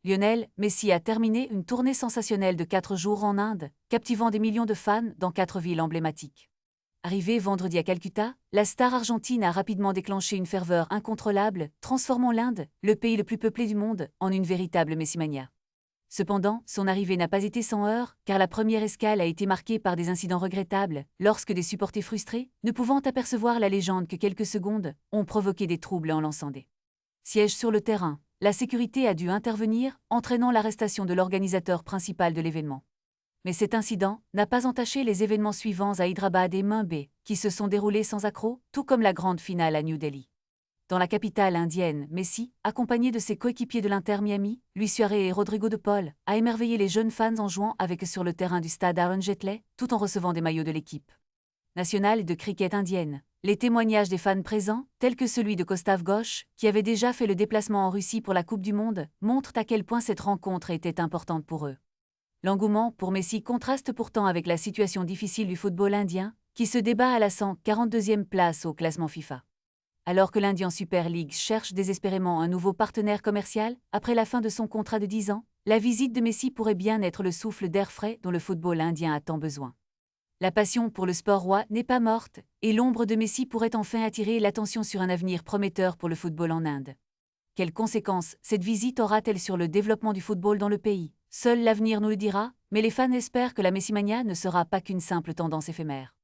Lionel Messi a terminé une tournée sensationnelle de 4 jours en Inde, captivant des millions de fans dans 4 villes emblématiques. Arrivé vendredi à Calcutta, la star argentine a rapidement déclenché une ferveur incontrôlable, transformant l'Inde, le pays le plus peuplé du monde, en une véritable Messimania. Cependant, son arrivée n'a pas été sans heurts, car la première escale a été marquée par des incidents regrettables, lorsque des supporters frustrés, ne pouvant apercevoir la légende que quelques secondes, ont provoqué des troubles en lançant des sièges sur le terrain. La sécurité a dû intervenir, entraînant l'arrestation de l'organisateur principal de l'événement. Mais cet incident n'a pas entaché les événements suivants à Hyderabad et Mumbai, qui se sont déroulés sans accroc, tout comme la grande finale à New Delhi. Dans la capitale indienne, Messi, accompagné de ses coéquipiers de l'Inter Miami, Luis Suarez et Rodrigo de Paul, a émerveillé les jeunes fans en jouant avec eux sur le terrain du stade Aaron Jetley, tout en recevant des maillots de l'équipe nationale de cricket indienne. Les témoignages des fans présents, tels que celui de Kostav Ghosh, qui avait déjà fait le déplacement en Russie pour la Coupe du Monde, montrent à quel point cette rencontre était importante pour eux. L'engouement pour Messi contraste pourtant avec la situation difficile du football indien, qui se débat à la 142e place au classement FIFA. Alors que l'Indian Super League cherche désespérément un nouveau partenaire commercial, après la fin de son contrat de 10 ans, la visite de Messi pourrait bien être le souffle d'air frais dont le football indien a tant besoin. La passion pour le sport roi n'est pas morte, et l'ombre de Messi pourrait enfin attirer l'attention sur un avenir prometteur pour le football en Inde. Quelles conséquences cette visite aura-t-elle sur le développement du football dans le pays? Seul l'avenir nous le dira, mais les fans espèrent que la Messimania ne sera pas qu'une simple tendance éphémère.